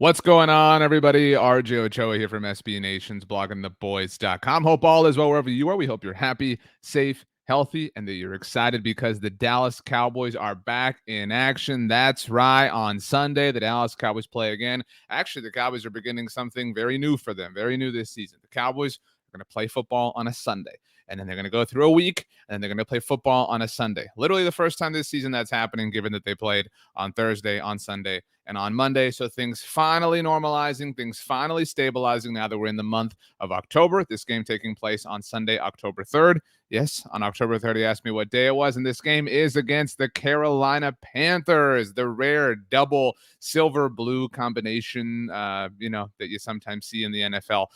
What's going on, everybody? RJ Ochoa here from SB Nation's bloggingtheboys.com. Hope all is well wherever you are. We hope you're happy, safe, healthy, and that you're excited because the Dallas Cowboys are back in action. That's right. On Sunday, the Dallas Cowboys play again. Actually, the Cowboys are beginning something very new for them, very new this season. The Cowboys are going to play football on a Sunday, and then they're going to go through a week, and then they're going to play football on a Sunday. Literally the first time this season that's happening, given that they played on Thursday, on Sunday, and on Monday. So things finally normalizing, things finally stabilizing now that we're in the month of October. This game taking place on Sunday, October 3rd. Yes, on October 3rd, he asked me what day it was, and this game is against the Carolina Panthers, the rare double silver-blue combination, that you sometimes see in the NFL.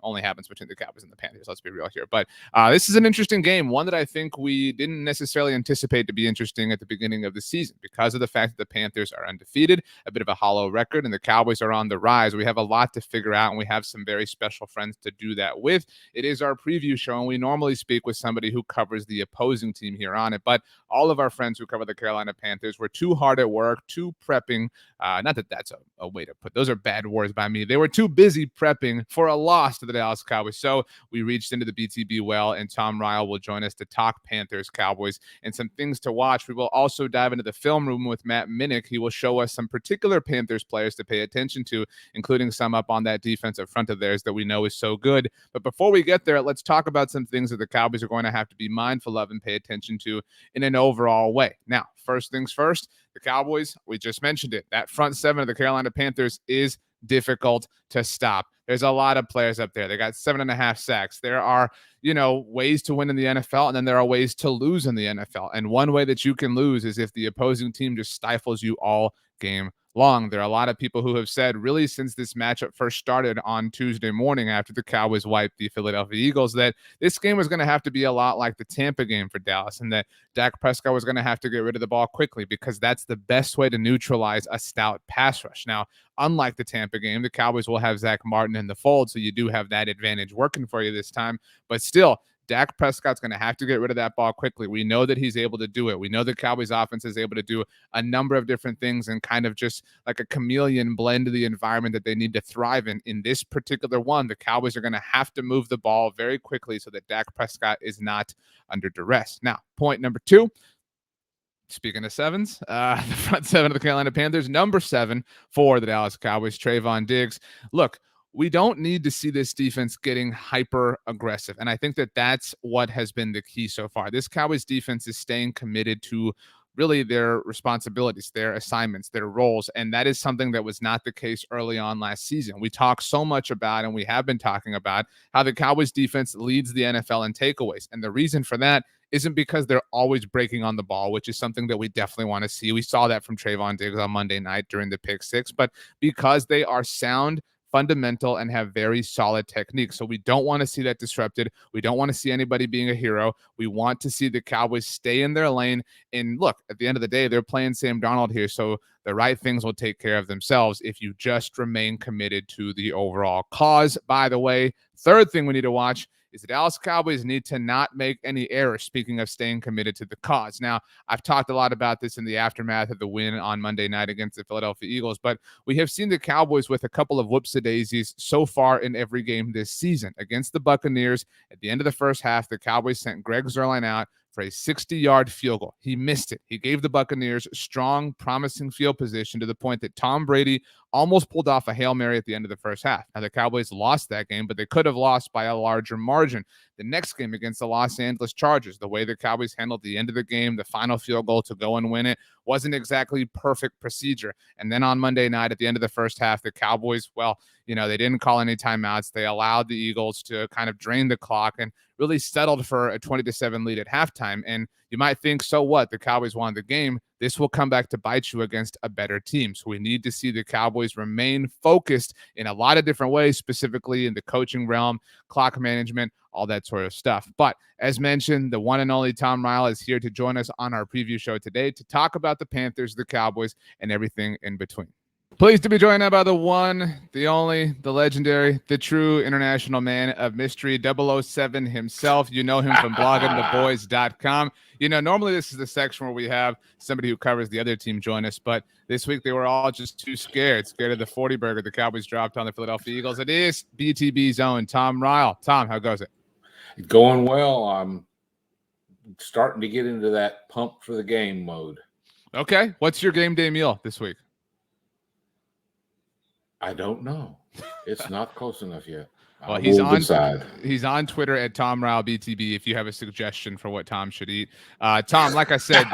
Only happens between the Cowboys and the Panthers. Let's be real here. But this is an interesting game, one that I think we didn't necessarily anticipate to be interesting at the beginning of the season because of the fact that the Panthers are undefeated, a bit of a hollow record, and the Cowboys are on the rise. We have a lot to figure out, and we have some very special friends to do that with. It is our preview show, and we normally speak with somebody who covers the opposing team here on it, but all of our friends who cover the Carolina Panthers were too hard at work, too prepping. Not that that's a way to put, those are bad words by me. They were too busy prepping for a loss to the Dallas Cowboys. So we reached into the BTB well, and Tom Ryle will join us to talk Panthers, Cowboys, and some things to watch. We will also dive into the film room with Matt Minich. He will show us some particular Panthers players to pay attention to, including some up on that defensive front of theirs that we know is so good. But before we get there, let's talk about some things that the Cowboys are going to have to be mindful of and pay attention to in an overall way. Now, first things first, the Cowboys, we just mentioned it, that front seven of the Carolina Panthers is difficult to stop. There's a lot of players up there. They got 7.5 sacks. There are, ways to win in the NFL, and then there are ways to lose in the NFL. And one way that you can lose is if the opposing team just stifles you all game long. There are a lot of people who have said, really, since this matchup first started on Tuesday morning after the Cowboys wiped the Philadelphia Eagles, that this game was going to have to be a lot like the Tampa game for Dallas, and that Dak Prescott was going to have to get rid of the ball quickly because that's the best way to neutralize a stout pass rush. Now, unlike the Tampa game, the Cowboys will have Zach Martin in the fold, so you do have that advantage working for you this time. But still, Dak Prescott's going to have to get rid of that ball quickly. We know that he's able to do it. We know the Cowboys offense is able to do a number of different things and kind of just like a chameleon blend to the environment that they need to thrive in. In this particular one, the Cowboys are going to have to move the ball very quickly so that Dak Prescott is not under duress. Now, point number two. Speaking of sevens, the front seven of the Carolina Panthers, number 7 for the Dallas Cowboys, Trayvon Diggs. Look, we don't need to see this defense getting hyper aggressive. And I think that that's what has been the key so far. This Cowboys defense is staying committed to really their responsibilities, their assignments, their roles. And that is something that was not the case early on last season. We talk so much about, and we have been talking about, how the Cowboys defense leads the NFL in takeaways. And the reason for that isn't because they're always breaking on the ball, which is something that we definitely want to see. We saw that from Trayvon Diggs on Monday night during the pick six, but because they are sound, fundamental, and have very solid technique. So we don't want to see that disrupted. We don't want to see anybody being a hero. We want to see the Cowboys stay in their lane. And look, at the end of the day, they're playing Sam Darnold here. So the right things will take care of themselves if you just remain committed to the overall cause. By the way, third thing we need to watch is the Dallas Cowboys need to not make any errors, speaking of staying committed to the cause. Now, I've talked a lot about this in the aftermath of the win on Monday night against the Philadelphia Eagles, but we have seen the Cowboys with a couple of whoops-a-daisies so far in every game this season. Against the Buccaneers, at the end of the first half, the Cowboys sent Greg Zuerlein out for a 60-yard field goal. He missed it. He gave the Buccaneers strong, promising field position to the point that Tom Brady almost pulled off a Hail Mary at the end of the first half. Now, the Cowboys lost that game, but they could have lost by a larger margin. The next game against the Los Angeles Chargers, the way the Cowboys handled the end of the game, the final field goal to go and win it, wasn't exactly perfect procedure. And then on Monday night, at the end of the first half, the Cowboys, they didn't call any timeouts. They allowed the Eagles to kind of drain the clock and really settled for a 20-7 lead at halftime. And you might think, so what? The Cowboys won the game. This will come back to bite you against a better team. So we need to see the Cowboys remain focused in a lot of different ways, specifically in the coaching realm, clock management, all that sort of stuff. But as mentioned, the one and only Tom Ryle is here to join us on our preview show today to talk about the Panthers, the Cowboys, and everything in between. Pleased to be joined by the one, the only, the legendary, the true international man of mystery, 007 himself. You know him from bloggingtheboys.com. Normally this is the section where we have somebody who covers the other team join us, but this week they were all just too scared of the 40 burger the Cowboys dropped on the Philadelphia Eagles. It is BTB's own Tom Ryle. Tom, how goes it? Going well. I'm starting to get into that pump for the game mode. Okay. What's your game day meal this week? I don't know. It's not close enough yet. Well, he's on Twitter at Tom Ryle BTB if you have a suggestion for what Tom should eat. Tom, like I said,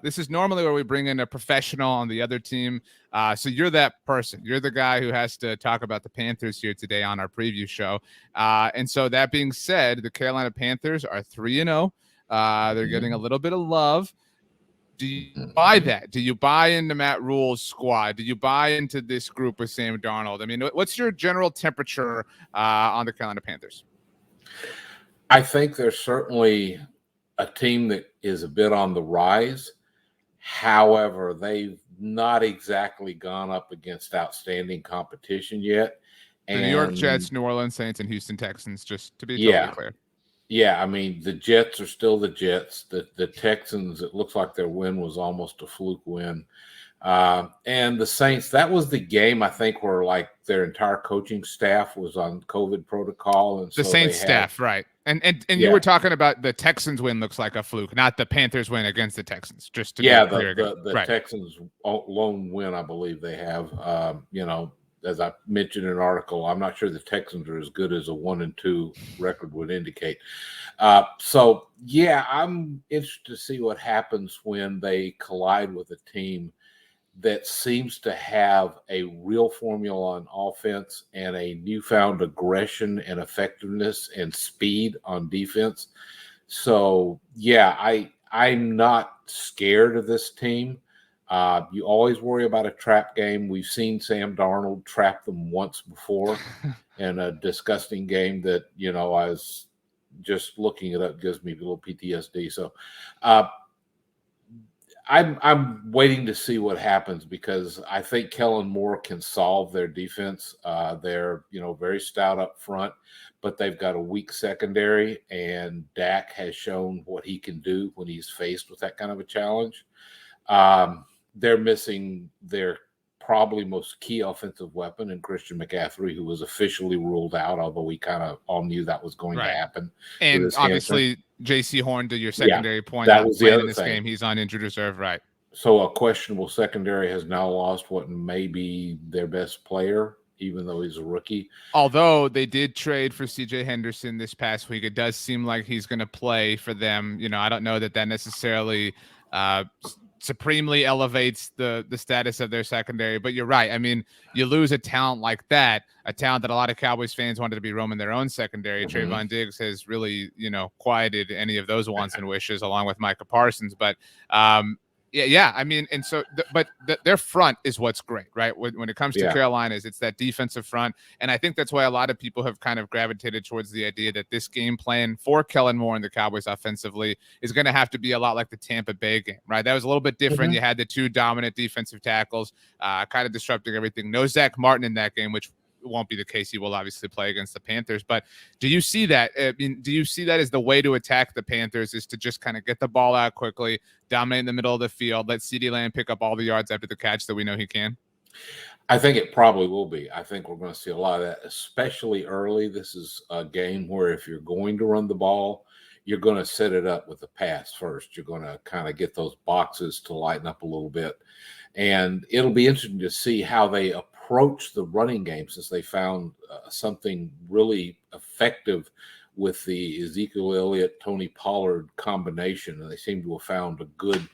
this is normally where we bring in a professional on the other team. So you're that person. You're the guy who has to talk about the Panthers here today on our preview show. And so that being said, the Carolina Panthers are 3-0. They're getting a little bit of love. Do you buy that? Do you buy into Matt Rule's squad? Do you buy into this group with Sam Darnold? I mean, what's your general temperature on the Carolina Panthers? I think they're certainly a team that is a bit on the rise. However, they've not exactly gone up against outstanding competition yet. The New York Jets, New Orleans Saints, and Houston Texans, just to be totally clear. Yeah, I mean, the Jets are still the Jets. The Texans, it looks like their win was almost a fluke win. And the Saints, that was the game, I think, where like their entire coaching staff was on COVID protocol. And the Saints staff, right. And you were talking about the Texans win looks like a fluke, not the Panthers win against the Texans, just to be clear. The Texans lone win, I believe they have, as I mentioned in an article, I'm not sure the Texans are as good as a 1-2 record would indicate. I'm interested to see what happens when they collide with a team that seems to have a real formula on offense and a newfound aggression and effectiveness and speed on defense. So, I'm not scared of this team. You always worry about a trap game. We've seen Sam Darnold trap them once before in a disgusting game that, I was just looking it up, gives me a little PTSD. So I'm waiting to see what happens because I think Kellen Moore can solve their defense. They're, very stout up front, but they've got a weak secondary, and Dak has shown what he can do when he's faced with that kind of a challenge. They're missing their probably most key offensive weapon in Christian McCaffrey, who was officially ruled out, although we kind of all knew that was going to happen. And obviously, J.C. Horn, to your secondary point, that was the other this game. He's on injured reserve, right? So a questionable secondary has now lost what may be their best player, even though he's a rookie. Although they did trade for C.J. Henderson this past week, it does seem like he's going to play for them. I don't know that necessarily supremely elevates the status of their secondary, but you're right. I mean, you lose a talent like that, a talent that a lot of Cowboys fans wanted to be roaming their own secondary. Trayvon Diggs has really, quieted any of those wants and wishes, along with Micah Parsons. But I mean, and so, their front is what's great, right? When it comes to Carolina's, it's that defensive front. And I think that's why a lot of people have kind of gravitated towards the idea that this game plan for Kellen Moore and the Cowboys offensively is going to have to be a lot like the Tampa Bay game, right? That was a little bit different. You had the two dominant defensive tackles, kind of disrupting everything. No Zach Martin in that game, which won't be the case. He will obviously play against the Panthers. But do you see that? I mean, do you see that as the way to attack the Panthers, is to just kind of get the ball out quickly, dominate in the middle of the field, let CeeDee Lamb pick up all the yards after the catch that we know he can? I think it probably will be. I think we're going to see a lot of that, especially early. This is a game where if you're going to run the ball, you're going to set it up with a pass first. You're going to kind of get those boxes to lighten up a little bit. And it'll be interesting to see how they approach the running game, since they found something really effective with the Ezekiel Elliott, Tony Pollard combination. And they seem to have found a good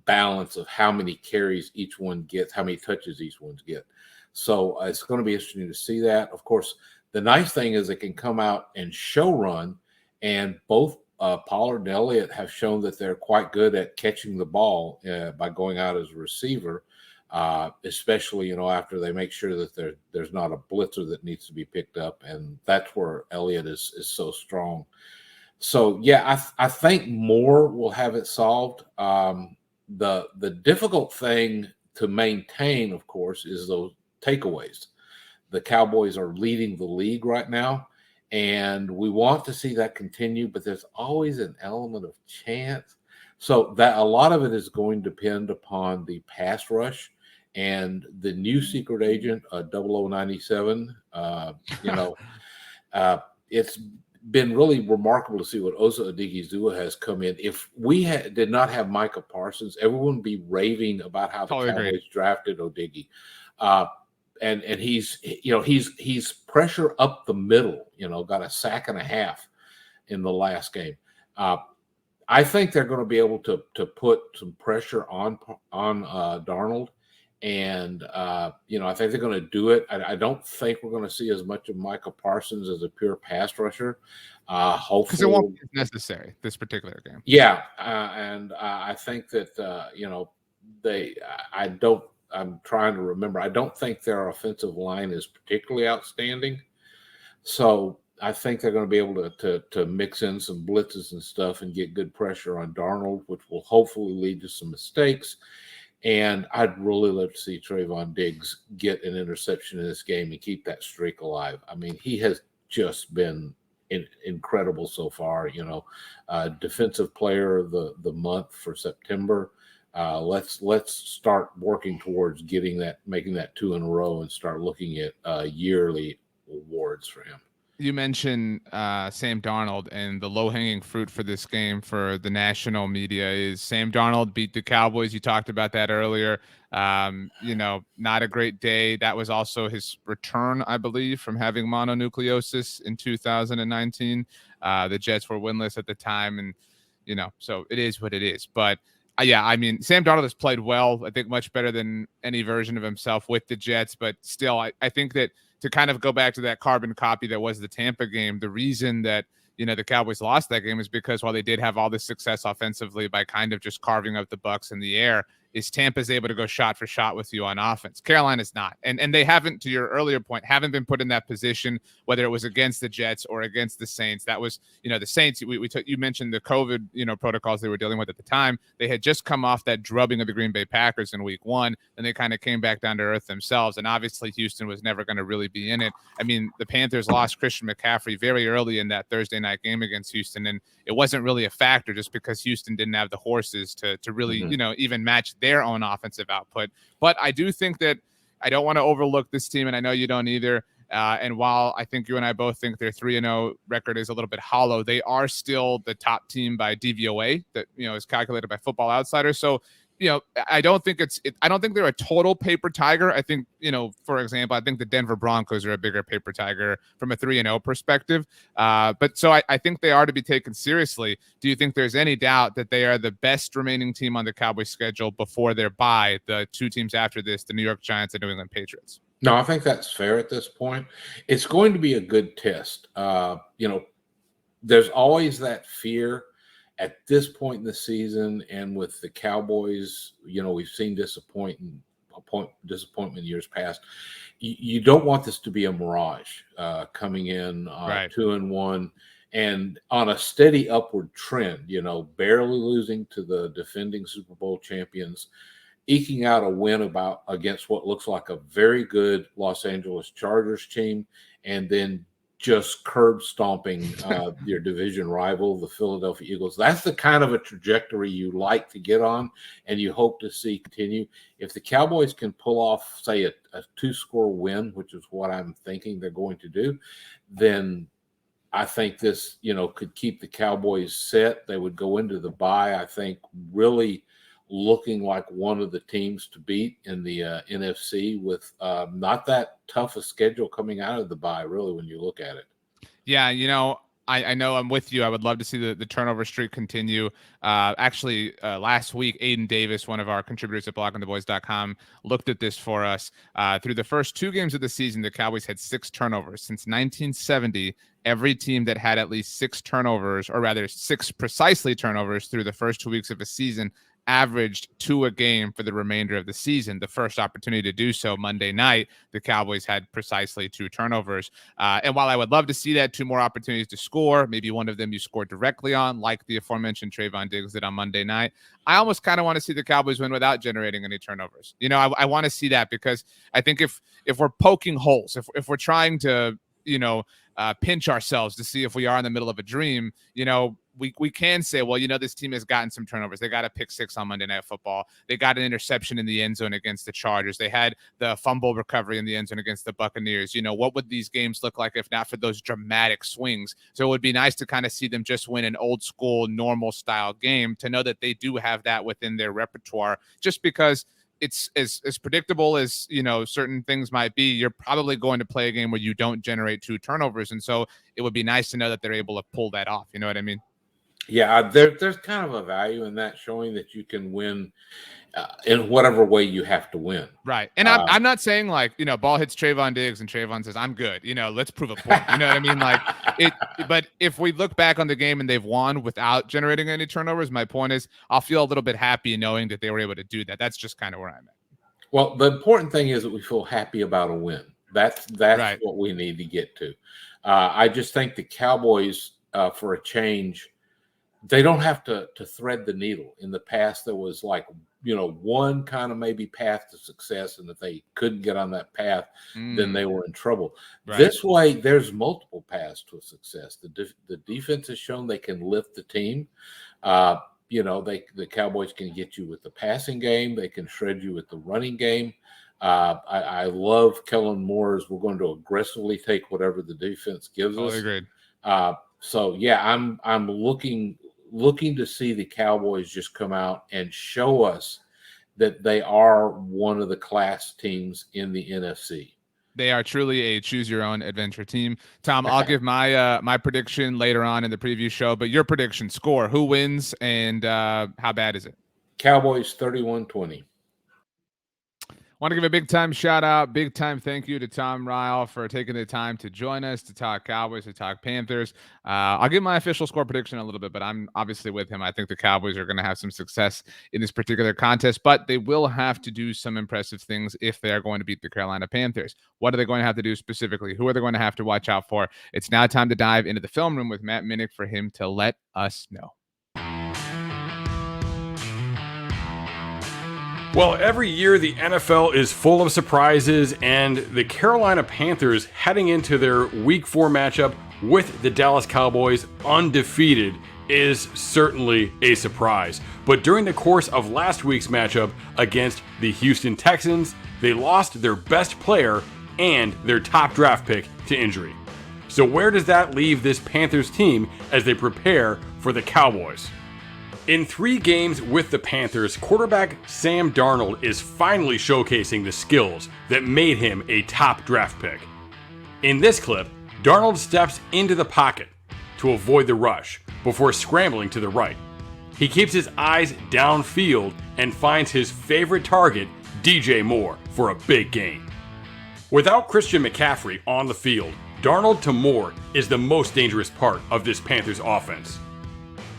balance of how many carries each one gets, how many touches each one gets. So it's going to be interesting to see that. Of course, the nice thing is they can come out and show run, and both Pollard and Elliott have shown that they're quite good at catching the ball by going out as a receiver. Especially, after they make sure that there's not a blitzer that needs to be picked up. And that's where Elliott is so strong. So, I think Moore will have it solved. The difficult thing to maintain, of course, is those takeaways. The Cowboys are leading the league right now, and we want to see that continue, but there's always an element of chance. So that a lot of it is going to depend upon the pass rush and the new secret agent, 0097. It's been really remarkable to see what Osa Odigizua has come in. If we did not have Micah Parsons, everyone would be raving about how the Cowboys drafted Odigi. And he's pressure up the middle, got a sack and a half in the last game. I think they're going to be able to put some pressure on Darnold. And, I think they're going to do it. I don't think we're going to see as much of Micah Parsons as a pure pass rusher. Hopefully. Because it won't be necessary this particular game. Yeah. And I think that, I'm trying to remember. I don't think their offensive line is particularly outstanding. So I think they're going to be able to mix in some blitzes and stuff and get good pressure on Darnold, which will hopefully lead to some mistakes. And I'd really love to see Trayvon Diggs get an interception in this game and keep that streak alive. I mean, he has just been incredible so far. Defensive player of the month for September. Let's start working towards making that 2 in a row and start looking at yearly awards for him. You mentioned Sam Darnold, and the low-hanging fruit for this game for the national media is Sam Darnold beat the Cowboys. You talked about that earlier. Not a great day. That was also his return, I believe, from having mononucleosis in 2019. The Jets were winless at the time, and so it is what it is. But I mean, Sam Darnold has played well. I think much better than any version of himself with the Jets. But still, I think that to kind of go back to that carbon copy that was the Tampa game, the reason that, the Cowboys lost that game is because while they did have all this success offensively by kind of just carving up the Bucs in the air, is Tampa's able to go shot for shot with you on offense. Carolina's not. And they haven't, to your earlier point, haven't been put in that position, whether it was against the Jets or against the Saints. That was, the Saints, you mentioned the COVID, protocols they were dealing with at the time. They had just come off that drubbing of the Green Bay Packers in week 1, and they kind of came back down to earth themselves. And obviously Houston was never going to really be in it. I mean, the Panthers lost Christian McCaffrey very early in that Thursday night game against Houston, and it wasn't really a factor just because Houston didn't have the horses to really, even match their own offensive output. But I do think that I don't want to overlook this team, and I know you don't either. And while I think you and I both think their 3-0 record is a little bit hollow, they are still the top team by DVOA that, is calculated by Football Outsiders. So, I don't think I don't think they're a total paper tiger. I think, for example, I think the Denver Broncos are a bigger paper tiger from a 3-0 perspective. But so I think they are to be taken seriously. Do you think there's any doubt that they are the best remaining team on the Cowboys schedule before their bye, the 2 teams after this, the New York Giants and New England Patriots? No, I think that's fair at this point. It's going to be a good test. There's always that fear at this point in the season, and with the Cowboys, we've seen disappointment in years past. You don't want this to be a mirage coming in 2-1 and on a steady upward trend, barely losing to the defending Super Bowl champions, eking out a win against what looks like a very good Los Angeles Chargers team, and then just curb stomping your division rival, the Philadelphia Eagles. That's the kind of a trajectory you like to get on and you hope to see continue. If the Cowboys can pull off, say, a 2-score win, which is what I'm thinking they're going to do, then I think this, could keep the Cowboys set. They would go into the bye, I think, really looking like one of the teams to beat in the NFC with not that tough a schedule coming out of the bye, really, when you look at it. Yeah, I know I'm with you. I would love to see the turnover streak continue. Last week, Aiden Davis, one of our contributors at bloggingtheboys.com, looked at this for us. Through the first 2 games of the season, the Cowboys had 6 turnovers. Since 1970, every team that had at least 6 turnovers, or rather 6 precisely turnovers through the first 2 weeks of a season, averaged 2 a game for the remainder of the season. The first opportunity to do so Monday night, the Cowboys had precisely 2 turnovers. And while I would love to see that, 2 more opportunities to score, maybe one of them you scored directly on, like the aforementioned Trayvon Diggs did on Monday night, I almost kind of want to see the Cowboys win without generating any turnovers. You know, I want to see that, because I think if we're poking holes, if we're trying to, pinch ourselves to see if we are in the middle of a dream, we can say, well, this team has gotten some turnovers. They got a pick 6 on Monday Night Football. They got an interception in the end zone against the Chargers. They had the fumble recovery in the end zone against the Buccaneers. What would these games look like if not for those dramatic swings? So it would be nice to kind of see them just win an old school, normal style game, to know that they do have that within their repertoire, just because it's as predictable as, certain things might be. You're probably going to play a game where you don't generate 2 turnovers. And so it would be nice to know that they're able to pull that off. You know what I mean? Yeah, there's kind of a value in that, showing that you can win in whatever way you have to win. Right. And I'm not saying like, ball hits Trayvon Diggs and Trayvon says, I'm good. Let's prove a point. You know what I mean? Like but if we look back on the game and they've won without generating any turnovers, my point is I'll feel a little bit happy knowing that they were able to do that. That's just kind of where I'm at. Well, the important thing is that we feel happy about a win. That's right. What we need to get to. I just think the Cowboys, for a change, they don't have to thread the needle. In the past, there was like, one kind of maybe path to success, and if they couldn't get on that path, then they were in trouble. Right. This way, there's multiple paths to success. The defense has shown they can lift the team. The Cowboys can get you with the passing game. They can shred you with the running game. I love Kellen Moore's. We're going to aggressively take whatever the defense gives us. Agreed. So yeah, I'm looking to see the Cowboys just come out and show us that they are one of the class teams in the NFC. They are truly a choose your own adventure team. Tom, I'll give my prediction later on in the preview show, but your prediction, score, who wins, and how bad is it? Cowboys 31-20. Want to give a big time shout out, big time thank you to Tom Ryle for taking the time to join us to talk Cowboys, to talk Panthers. I'll give my official score prediction in a little bit, but I'm obviously with him. I think the Cowboys are going to have some success in this particular contest, but they will have to do some impressive things if they are going to beat the Carolina Panthers. What are they going to have to do specifically? Who are they going to have to watch out for? It's now time to dive into the film room with Matt Minich for him to let us know. Well, every year the NFL is full of surprises, and the Carolina Panthers heading into their Week 4 matchup with the Dallas Cowboys undefeated is certainly a surprise. But during the course of last week's matchup against the Houston Texans, they lost their best player and their top draft pick to injury. So where does that leave this Panthers team as they prepare for the Cowboys? In 3 games with the Panthers, quarterback Sam Darnold is finally showcasing the skills that made him a top draft pick. In this clip, Darnold steps into the pocket to avoid the rush before scrambling to the right. He keeps his eyes downfield and finds his favorite target, DJ Moore, for a big gain. Without Christian McCaffrey on the field, Darnold to Moore is the most dangerous part of this Panthers offense.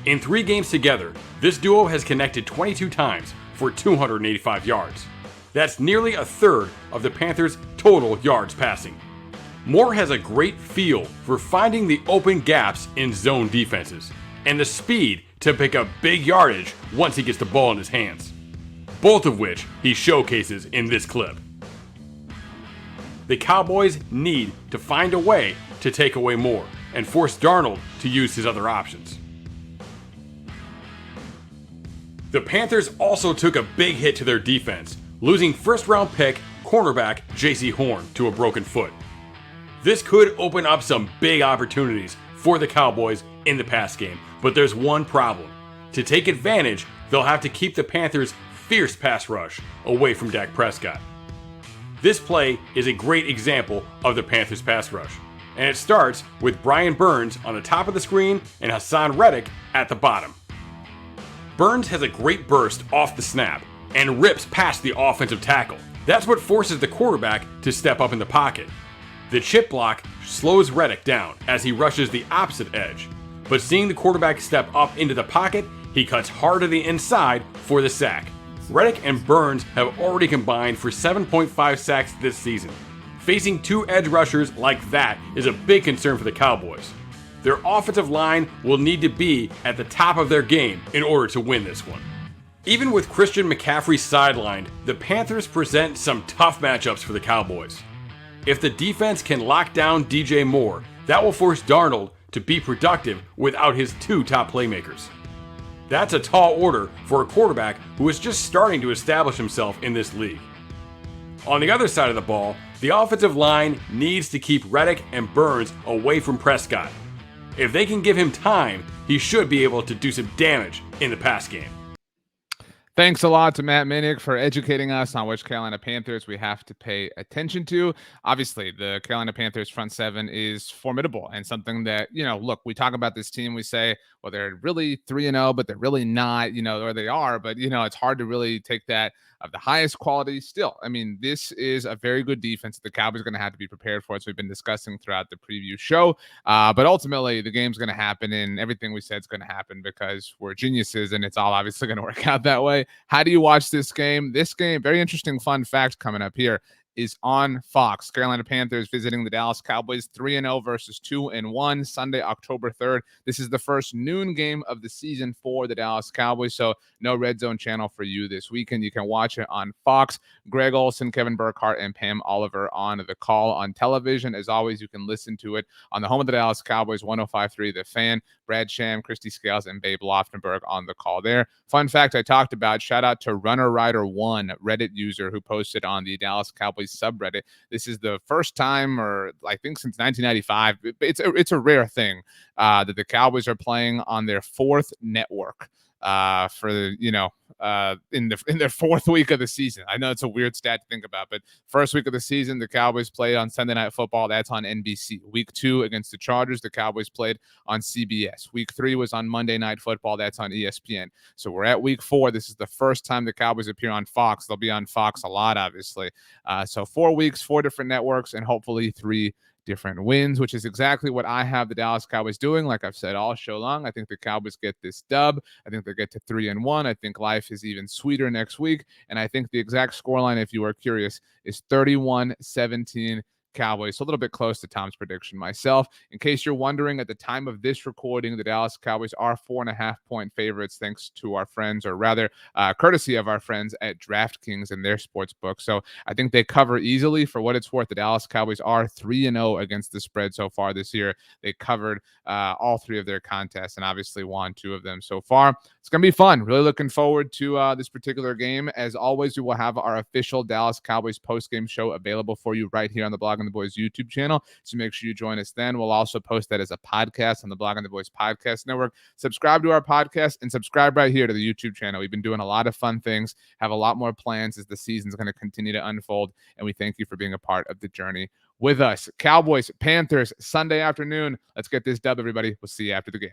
In 3 games together, this duo has connected 22 times for 285 yards. That's nearly a third of the Panthers' total yards passing. Moore has a great feel for finding the open gaps in zone defenses and the speed to pick up big yardage once he gets the ball in his hands, both of which he showcases in this clip. The Cowboys need to find a way to take away Moore and force Darnold to use his other options. The Panthers also took a big hit to their defense, losing first-round pick cornerback J.C. Horn to a broken foot. This could open up some big opportunities for the Cowboys in the pass game, but there's one problem. To take advantage, they'll have to keep the Panthers' fierce pass rush away from Dak Prescott. This play is a great example of the Panthers' pass rush, and it starts with Brian Burns on the top of the screen and Hassan Reddick at the bottom. Burns has a great burst off the snap and rips past the offensive tackle. That's what forces the quarterback to step up in the pocket. The chip block slows Reddick down as he rushes the opposite edge, but seeing the quarterback step up into the pocket, He cuts hard to the inside for the sack. Reddick and Burns have already combined for 7.5 sacks this season. Facing two edge rushers like that is a big concern for the Cowboys. Their offensive line will need to be at the top of their game in order to win this one. Even with Christian McCaffrey sidelined, the Panthers present some tough matchups for the Cowboys. If the defense can lock down DJ Moore, that will force Darnold to be productive without his two top playmakers. That's a tall order for a quarterback who is just starting to establish himself in this league. On the other side of the ball, the offensive line needs to keep Reddick and Burns away from Prescott. If they can give him time, he should be able to do some damage in the pass game. Thanks a lot to Matt Minich for educating us on which Carolina Panthers we have to pay attention to. Obviously, the Carolina Panthers front seven is formidable and something that, look, we talk about this team, we say, well, they're really 3-0, but they're really not, or they are, but, it's hard to really take that of the highest quality still. I mean, this is a very good defense that the Cowboys are going to have to be prepared for, as we've been discussing throughout the preview show. But ultimately, the game's going to happen, and everything we said is going to happen because we're geniuses, and it's all obviously going to work out that way. How do you watch this game? This game, very interesting fun fact coming up here, is on Fox. Carolina Panthers visiting the Dallas Cowboys, 3-0 versus 2-1, Sunday, October 3rd. This is the first noon game of the season for the Dallas Cowboys, so no Red Zone channel for you this weekend. You can watch it on Fox. Greg Olsen, Kevin Burkhardt, and Pam Oliver on the call on television. As always, you can listen to it on the home of the Dallas Cowboys, 105.3 The Fan. Brad Sham, Christy Scales, and Babe Loftenberg on the call there. Fun fact I talked about, shout out to Runner Rider 1, Reddit user who posted on the Dallas Cowboys subreddit. This is the first time, or I think since 1995, it's a rare thing that the Cowboys are playing on their fourth network for in their fourth week of the season. I know it's a weird stat to think about, but first week of the season, the Cowboys played on Sunday Night Football. That's on NBC. Week 2 against the Chargers, the Cowboys played on CBS. Week 3 was on Monday Night Football. That's on ESPN. So we're at week 4. This is the first time the Cowboys appear on Fox. They'll be on Fox a lot, obviously. So 4 weeks, 4 different networks, and hopefully 3 different wins, which is exactly what I have the Dallas Cowboys doing. Like I've said all show long, I think the Cowboys get this dub. I think they get to 3-1. I think life is even sweeter next week. And I think the exact scoreline, if you are curious, is 31-17 Cowboys. So a little bit close to Tom's prediction myself. In case you're wondering, at the time of this recording, the Dallas Cowboys are 4.5-point favorites, thanks to our friends, or rather, courtesy of our friends at DraftKings and their sports book. So I think they cover easily. For what it's worth, the Dallas Cowboys are 3-0 against the spread so far this year. They covered all 3 of their contests and obviously won 2 of them so far. It's going to be fun. Really looking forward to this particular game. As always, we will have our official Dallas Cowboys postgame show available for you right here on the Blog on the Boys YouTube channel. So make sure you join us then. We'll also post that as a podcast on the Blog on the Boys Podcast Network. Subscribe to our podcast and subscribe right here to the YouTube channel. We've been doing a lot of fun things, have a lot more plans as the season's going to continue to unfold. And we thank you for being a part of the journey with us. Cowboys, Panthers, Sunday afternoon. Let's get this dub, everybody. We'll see you after the game.